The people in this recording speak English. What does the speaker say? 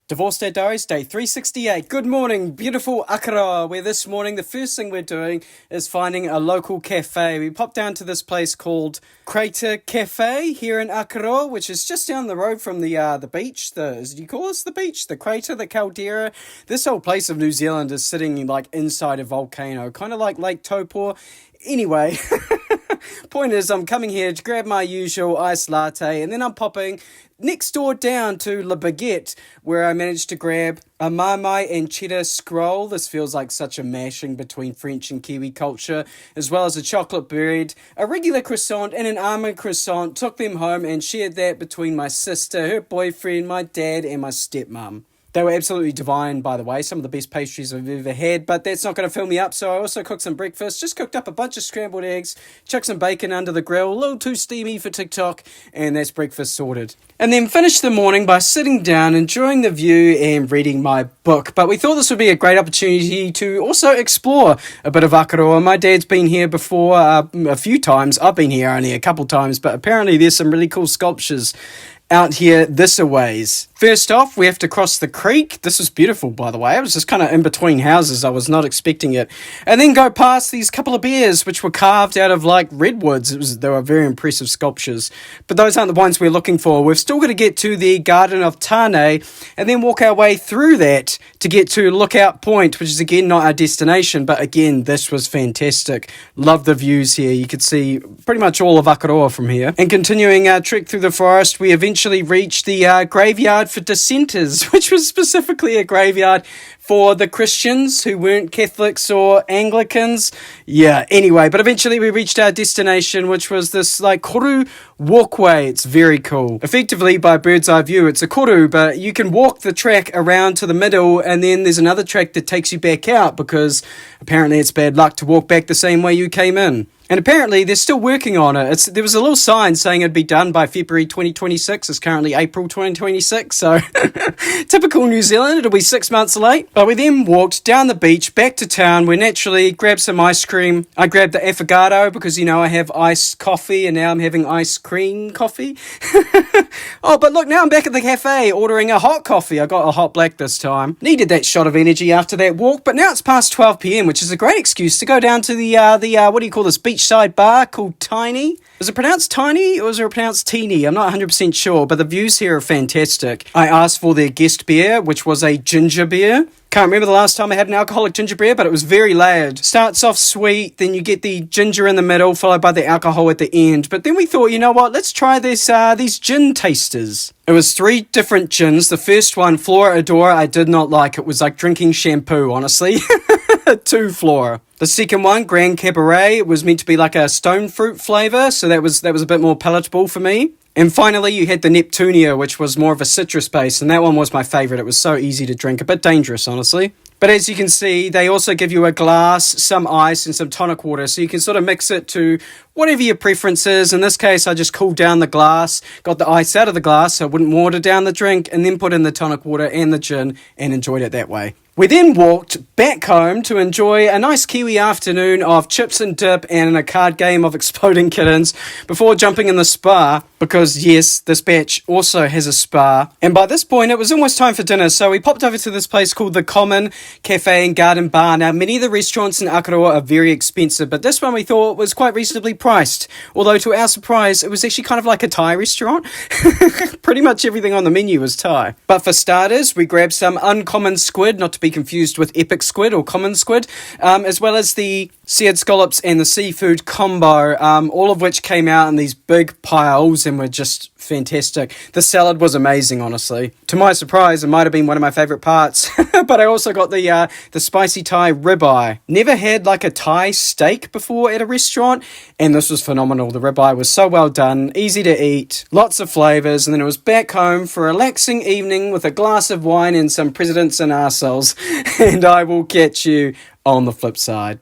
Divorce Day Diaries, day 368. Good morning, beautiful Akaroa, where this morning the first thing we're doing is finding a local cafe. We popped down to this place called Crater Cafe here in Akaroa, which is just down the road from the beach. Do you call this the beach? The crater, the caldera. This whole place of New Zealand is sitting like inside a volcano, kind of like Lake Taupo. Anyway, point is I'm coming here to grab my usual iced latte, and then I'm popping next door down to La Baguette, where I managed to grab a marmite and cheddar scroll. This feels like such a mashing between French and Kiwi culture, as well as a chocolate bread, a regular croissant and an almond croissant. Took them home and shared that between my sister, her boyfriend, my dad and my stepmom. They were absolutely divine, by the way. Some of the best pastries I've ever had, but that's not going to fill me up. So I also cooked some breakfast. Just cooked up a bunch of scrambled eggs, chucked some bacon under the grill, a little too steamy for TikTok, and that's breakfast sorted. And then finished the morning by sitting down, enjoying the view and reading my book. But we thought this would be a great opportunity to also explore a bit of Akaroa. My dad's been here before a few times. I've been here only a couple times, but apparently there's some really cool sculptures out here this-a ways. First off, we have to cross the creek. This was beautiful, by the way. It was just kind of in between houses. I was not expecting it. And then go past these couple of bears, which were carved out of, like, redwoods. They were very impressive sculptures. But those aren't the ones we're looking for. We've still got to get to the Garden of Tane, and then walk our way through that to get to Lookout Point, which is, again, not our destination. But, again, this was fantastic. Love the views here. You could see pretty much all of Akaroa from here. And continuing our trek through the forest, we eventually reached the graveyard for dissenters, which was specifically a graveyard for the Christians who weren't Catholics or Anglicans. Yeah, anyway, but eventually we reached our destination, which was this like koru walkway. It's very cool. Effectively, by bird's eye view, it's a koru, but you can walk the track around to the middle, and then there's another track that takes you back out, because apparently it's bad luck to walk back the same way you came in. And apparently they're still working on it. There was a little sign saying it'd be done by February 2026. It's currently April 2026. So typical New Zealand, it'll be 6 months late. But we then walked down the beach back to town, where naturally grabbed some ice cream. I grabbed the affogato because, you know, I have iced coffee and now I'm having ice cream coffee. Oh, but look, now I'm back at the cafe ordering a hot coffee. I got a hot black this time. Needed that shot of energy after that walk. But now it's past 12 p.m, which is a great excuse to go down to the what do you call this, beachside bar called Tiny. Was it pronounced Tiny or was it pronounced Teeny? I'm not 100% sure, but the views here are fantastic. I asked for their guest beer, which was a ginger beer. Can't remember the last time I had an alcoholic ginger beer, but it was very layered. Starts off sweet, then you get the ginger in the middle, followed by the alcohol at the end. But then we thought, you know what, let's try these gin tasters. It was 3 different gins. The first one, Flora Adora, I did not like. It was like drinking shampoo, honestly. 2 Flora. The second one, Grand Cabaret, it was meant to be like a stone fruit flavour, so that was a bit more palatable for me. And finally, you had the Neptunia, which was more of a citrus base, and that one was my favourite. It was so easy to drink, a bit dangerous, honestly. But as you can see, they also give you a glass, some ice, and some tonic water, so you can sort of mix it to whatever your preference is. In this case, I just cooled down the glass, got the ice out of the glass so it wouldn't water down the drink, and then put in the tonic water and the gin, and enjoyed it that way. We then walked back home to enjoy a nice Kiwi afternoon of chips and dip and a card game of exploding kittens before jumping in the spa, because yes, this batch also has a spa. And by this point, it was almost time for dinner, so we popped over to this place called The Common Cafe and Garden Bar. Now, many of the restaurants in Akaroa are very expensive, but this one we thought was quite reasonably priced. Although, to our surprise, it was actually kind of like a Thai restaurant. Pretty much everything on the menu was Thai. But for starters, we grabbed some uncommon squid, not to be confused with epic squid or common squid, as well as the seared scallops and the seafood combo, all of which came out in these big piles and were just fantastic. The salad was amazing, honestly. To my surprise, it might have been one of my favourite parts, but I also got the spicy Thai ribeye. Never had like a Thai steak before at a restaurant, and this was phenomenal. The ribeye was so well done, easy to eat, lots of flavours, and then it was back home for a relaxing evening with a glass of wine and some presidents and arseholes, and I will catch you on the flip side.